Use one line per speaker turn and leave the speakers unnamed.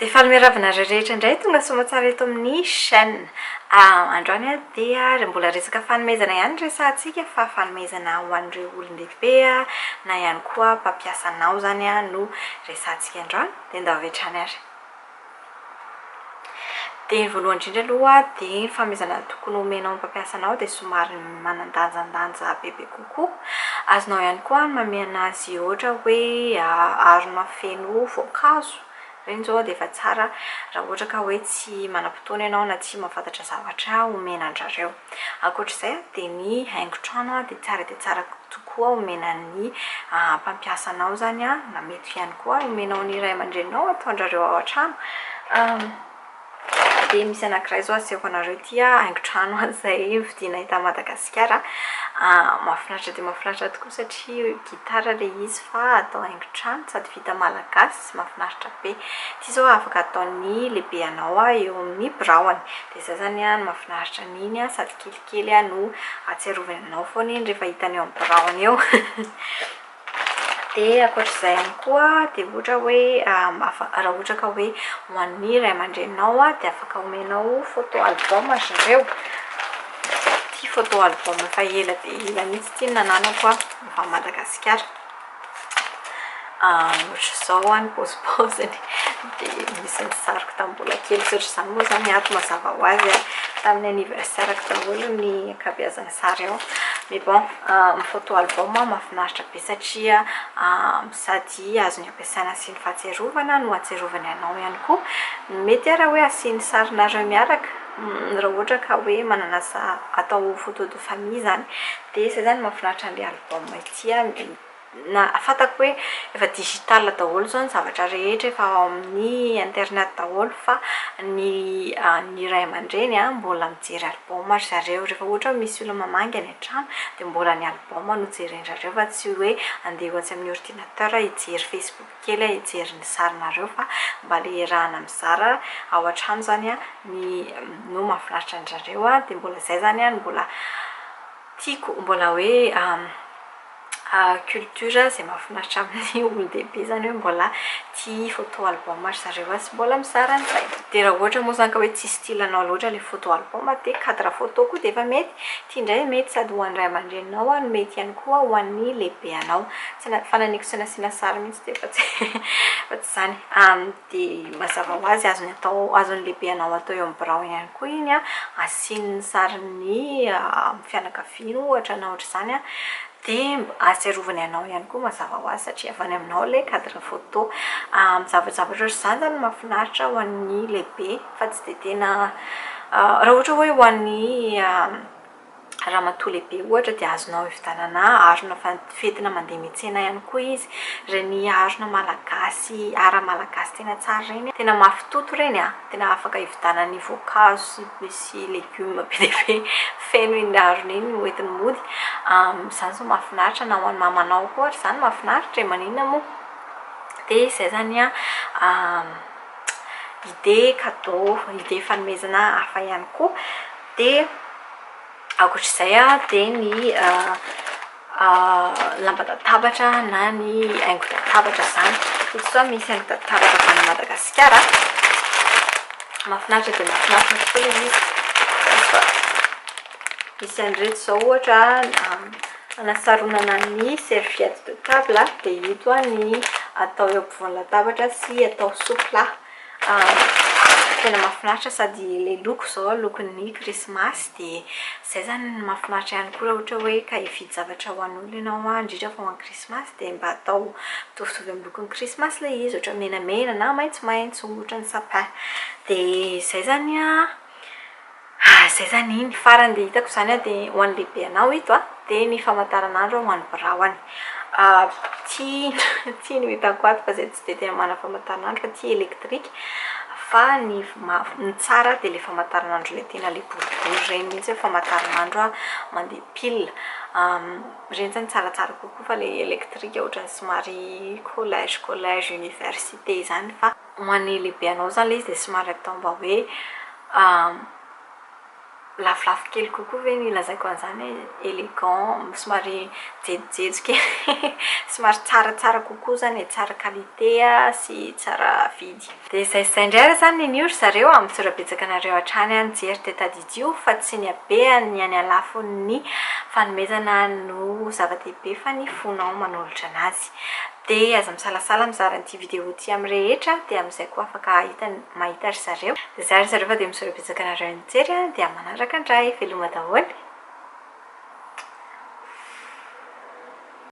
Dia falmeravana rehetra indray tonga somatsara eto amin'ny chaîne. Androany dia mbola resaka fanomezana ihany resantsika fa fanomezana ho an'ireo olon-dehibe na ihany koa mpampiasanao zany no resantsika androany dia ndavetrany ary. Dia voalohany indrindra aloha dia fanomezana tokony homenao mpampiasanao dia somary manan-danjandanja bebe kokoa. Azonao ihany koa manome anazy ohatra hoe arona feno voankazo. Reny zao dia efa tsara raha ohatra ka hoe tsy manam-potoana ianao na tsy mahafantatra zavatra omena andrareo. Ankoatr'izay dia ny haingon-trano dia tsara tokoa omena ny mpampiasanao zany na mety ihany koa omenao ny ray aman-dreninao atao andrareo ao an-trano. Dia misy anankiray zao asehoko anareo ity haingon-trano izay vidiana eto Madagasikara. Mahafinaritra dia mahafinaritra tokoa satria gitara ilay izy fa atao haingon-trano sady vita malagasy, mahafinaritra be. Ity zao afaka ataon'ny lehibeanao eo amin'ny biraony. Dia izay zany no mahafinaritra an'iny sady kelikely no atsiarovana anao foana iny rehefa hitany eo amin'ny biraony eo. Dia ankoatr'izay ihany koa dia ohatra hoe raha ohatra ka hoe ho an'ny ray aman-dreninao dia afaka omenao photo album zareo. Ty photo album efa ela dia ela mihitsy ity nananako fa Madagasikara. Ohatr'izao ny paozipaoziny dia misy ny sariko tamin'ny mbola kely ohatr'izany moa zany ato mazava ho azy tamin'ny anniversaireko daholo ny ankabeazany sary ao. Mais bon, ny photo album mahafinaritra be satria sady azony ampiasaina sy ny fahatsiarovana no atsiarovana anao ihany koa. Mety raha hoe asiany sarinareo miaraka raha ohatra ka hoe manana atao photo de famille zany dia izay zany mahafinaritra an'ilay album ity. Na fantako hoe efa digital daholo zao ny zavatra rehetra efa ao amin'ny internet daholo fa ny ray aman-dreny mbola mijery album ry zareo. Rehefa ohatra misy olona mamangy any an-trano dia mbola ny album no jeren'zareo fa tsy hoe andeha hoatsy amin'ny ordinateur hijery Facebook kely hijery ny sarinareo fa mba le rahana mizara ao an-trano zany no mahafinaritra an'zareo. Dia mbola izay zany mbola tiako mbola hoe culture izay mahafinaritra amin'ny olon-dehibe zany hoe mbola tia photo album ry zareo sy mbola mizara an'izay. Dia raha ohatra moa zany ka hoe tsy stylenao loatra ilay photo album dia cadre photo koa dia efa mety. Ity indray mety sady ho an'ny ray aman-dreninao no mety ihany koa ho an'ny lehibeanao. Fananiko sy nasiana sary mihitsy dia fa tsy zany. Dia mazava ho azy azon'ny lehibeanao atao eo amin'ny birao ihany koa iny asiany sariny fianakaviana ohatra na ohatr'izany dia atsiarovany anao ihany koa mazava ho azy satria avy any aminao ilay cadre photo. Zavatra ohatr'izany zany mahafinaritra ho an'ny lehibe fa tsy dia tena raha ohatra hoe ho an'ny ramatoa lehibe ohatra dia azonao hividanana arona fetina mandeha miantsena ihany koa izy. Reny arona malagasy ara-malagasy tena tsara reny tena mafitoto reny tena afaka hividanany voankazo sy legioma be dia be feno iny arona iny hoentiny mody. Izany zao mahafinaritra na ho an'ny mamanao koa ary izany mahafinaritra maninona moa. Dia izay zany idée cadeau idée fanomezana hafa ihany koa. Dia ankoatr'izay dia ny lamban-databatra na ny haingon-databatra zany. Izy zao misy haingon-databatra avy any Madagasikara mahafinaritra dia mahafinaritra tokoa ilay izy. Misy an'ireto zao ohatra anasarona ny serviette de table dia ito ny atao eo ampovoan'ny latabatra sy atao sopla. Tena mahafinaritra sady ilay loko zao lokon'ny krismasy dia izay zany mahafinaritra ihany koa raha ohatra hoe ka hividy zavatra ho an'olona ianao indrindra fa ho an'ny krismasy dia mba atao mitovitovy amin'ny lokon'ny krismasy ilay izy ohatra menamena na maitsomaitso ohatra ny sapin. Dia izay zany izay zany ny farany dia hitako zany dia ho an'ny lehibeanao ito dia ny famantaranandro ho an'ny biraony. Tia ny hitako ato fa izay tsy dia tena mana famantaranandro fa tia elektrika fa ny tsara dia ilay famantaranandro ilay tena ilay boribory reny mihitsy famantaranandro mandeha pile. Reny zany tsaratsara kokoa fa ilay elektrika ohatran'ny somary collège université zany fa ho an'ny lehibeanao zany ilay izy dia somary atao mba hoe lafolafo kely kokoa ve ny ilazaiko an'izany hoe élégant somary jejojejika somary tsaratsara kokoa zany tsara qualité sy tsara vidy dia izay indray ary zany niory zareo amin'ny sorabetsaka anareo hatrany any jery tetadidio fa tsy ny abeany any alafo ny fanomezana no zava-dehibe fa ny fonao manolotra anazy dia aza misalasala mizara n'ity vidéo ty amin'ny rehetra dia amin'izay koa afaka mahita ry zareo dia zary zareo fa dia misorabetsaka anareo nijery dia manaraka indray veloma daholo